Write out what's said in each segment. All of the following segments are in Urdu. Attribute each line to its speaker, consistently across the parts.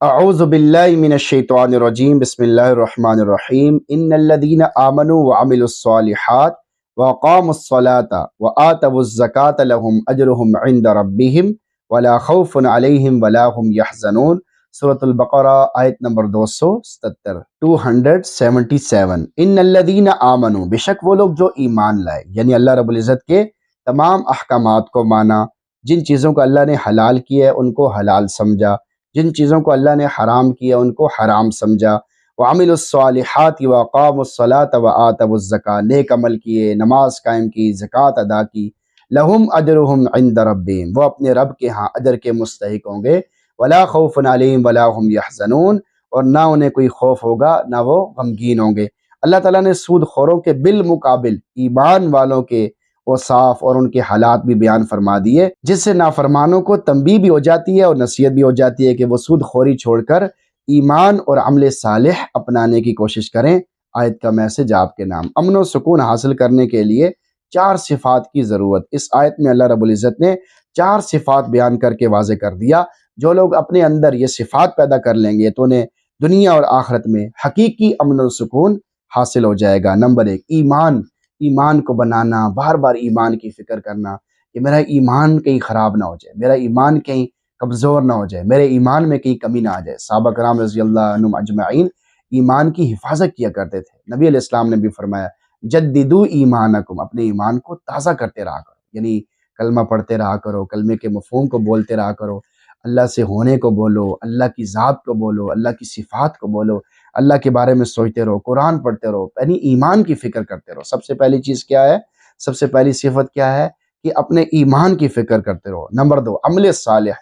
Speaker 1: اعوذ باللہ من الشیطان الرجیم بسم اللہ الرحمن الرحیم ان الذین آمنوا وعملوا الصالحات وقاموا الصلاة وآتوا الزکاة لهم اجرهم عند ربهم ولا خوف علیہم ولا هم يحزنون۔ سورۃ البقرہ آیت نمبر 277۔ ان الذین آمنوا، بے شک وہ لوگ جو ایمان لائے، یعنی اللہ رب العزت کے تمام احکامات کو مانا، جن چیزوں کو اللہ نے حلال کیا ہے ان کو حلال سمجھا، جن چیزوں کو اللہ نے حرام کیا ان کو حرام سمجھا، وعملوا الصالحات واقاموا الصلاة وآتوا الزکاة، نیک عمل کیے، نماز قائم کی، زکوٰۃ ادا کی، لہم اجرہم عند ربہم، وہ اپنے رب کے ہاں اجر کے مستحق ہوں گے، ولا خوف علیہم ولا هم یحزنون، اور نہ انہیں کوئی خوف ہوگا نہ وہ غمگین ہوں گے۔ اللہ تعالیٰ نے سود خوروں کے بالمقابل ایمان والوں کے اوصاف اور ان کے حالات بھی بیان فرما دیے، جس سے نافرمانوں کو تنبیہ بھی ہو جاتی ہے اور نصیحت بھی ہو جاتی ہے کہ وہ سود خوری چھوڑ کر ایمان اور عمل صالح اپنانے کی کوشش کریں۔ آیت کا میسج آپ کے نام۔ امن و سکون حاصل کرنے کے لیے 4 صفات کی ضرورت۔ اس آیت میں اللہ رب العزت نے 4 صفات بیان کر کے واضح کر دیا۔ جو لوگ اپنے اندر یہ صفات پیدا کر لیں گے تو انہیں دنیا اور آخرت میں حقیقی امن و سکون حاصل ہو جائے گا۔ نمبر 1، ایمان کو بنانا، بار بار ایمان کی فکر کرنا کہ میرا ایمان کہیں خراب نہ ہو جائے، میرا ایمان کہیں کمزور نہ ہو جائے، میرے ایمان میں کہیں کمی نہ آ جائے۔ صحابہ کرام رضی اللہ عنہم اجمعین ایمان کی حفاظت کیا کرتے تھے۔ نبی علیہ السلام نے بھی فرمایا جددو ایمانکم، اپنے ایمان کو تازہ کرتے رہا کرو، یعنی کلمہ پڑھتے رہا کرو، کلمے کے مفہوم کو بولتے رہا کرو، اللہ سے ہونے کو بولو، اللہ کی ذات کو بولو، اللہ کی صفات کو بولو، اللہ کے بارے میں سوچتے رہو، قرآن پڑھتے رہو، یعنی ایمان کی فکر کرتے رہو۔ سب سے پہلی چیز کیا ہے؟ سب سے پہلی صفت کیا ہے؟ کہ اپنے ایمان کی فکر کرتے رہو۔ نمبر 2، عمل صالح،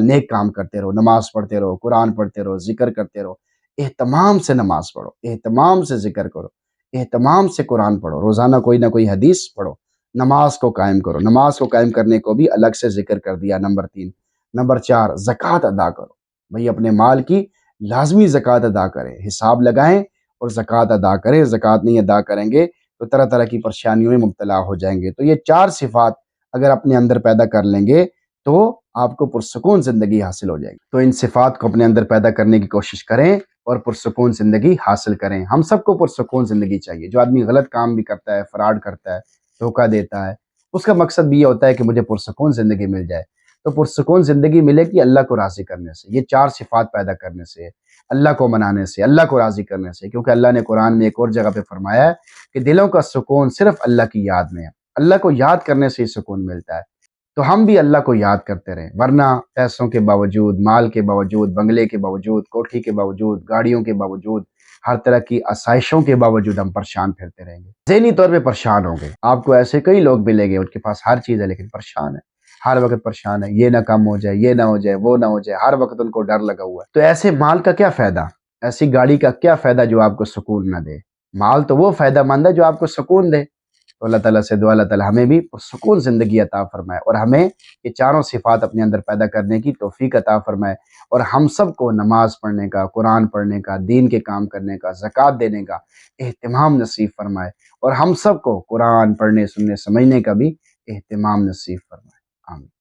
Speaker 1: نیک کام کرتے رہو، نماز پڑھتے رہو، قرآن پڑھتے رہو، ذکر کرتے رہو، اہتمام سے نماز پڑھو، اہتمام سے ذکر کرو، اہتمام سے قرآن پڑھو، روزانہ کوئی نہ کوئی حدیث پڑھو، نماز کو قائم کرو، نماز کو قائم کرنے کو بھی الگ سے ذکر کر دیا۔ نمبر 3۔ نمبر 4، زکوٰۃ ادا کرو، بھئی اپنے مال کی لازمی زکوٰۃ ادا کریں، حساب لگائیں اور زکوٰۃ ادا کریں۔ زکوٰۃ نہیں ادا کریں گے تو طرح طرح کی پریشانیوں میں مبتلا ہو جائیں گے۔ تو یہ 4 صفات اگر اپنے اندر پیدا کر لیں گے تو آپ کو پرسکون زندگی حاصل ہو جائے گی۔ تو ان صفات کو اپنے اندر پیدا کرنے کی کوشش کریں اور پرسکون زندگی حاصل کریں۔ ہم سب کو پرسکون زندگی چاہیے۔ جو آدمی غلط کام بھی کرتا ہے، فراڈ کرتا ہے، دھوکہ دیتا ہے، اس کا مقصد بھی یہ ہوتا ہے کہ مجھے پرسکون زندگی مل جائے۔ تو پرسکون زندگی ملے گی اللہ کو راضی کرنے سے، یہ 4 صفات پیدا کرنے سے، اللہ کو منانے سے، اللہ کو راضی کرنے سے۔ کیونکہ اللہ نے قرآن میں ایک اور جگہ پہ فرمایا ہے کہ دلوں کا سکون صرف اللہ کی یاد میں ہے، اللہ کو یاد کرنے سے ہی سکون ملتا ہے۔ تو ہم بھی اللہ کو یاد کرتے رہیں، ورنہ پیسوں کے باوجود، مال کے باوجود، بنگلے کے باوجود، کوٹھی کے باوجود، گاڑیوں کے باوجود، ہر طرح کی آسائشوں کے باوجود ہم پریشان پھرتے رہیں گے، ذہنی طور پہ پریشان ہوں گے۔ آپ کو ایسے کئی لوگ ملیں گے ان کے پاس ہر چیز ہے لیکن پریشان ہے، ہر وقت پریشان ہے، یہ نہ کم ہو جائے، یہ نہ ہو جائے، وہ نہ ہو جائے، ہر وقت ان کو ڈر لگا ہوا ہے۔ تو ایسے مال کا کیا فائدہ؟ ایسی گاڑی کا کیا فائدہ جو آپ کو سکون نہ دے؟ مال تو وہ فائدہ مند ہے جو آپ کو سکون دے۔ تو اللہ تعالیٰ سے دعا اللہ تعالیٰ ہمیں بھی سکون زندگی عطا فرمائے اور ہمیں یہ 4 صفات اپنے اندر پیدا کرنے کی توفیق عطا فرمائے، اور ہم سب کو نماز پڑھنے کا، قرآن پڑھنے کا، دین کے کام کرنے کا، زکوٰۃ دینے کا اہتمام نصیب فرمائے، اور ہم سب کو قرآن پڑھنے، سننے، سمجھنے کا بھی اہتمام نصیب فرمائے۔ آمین۔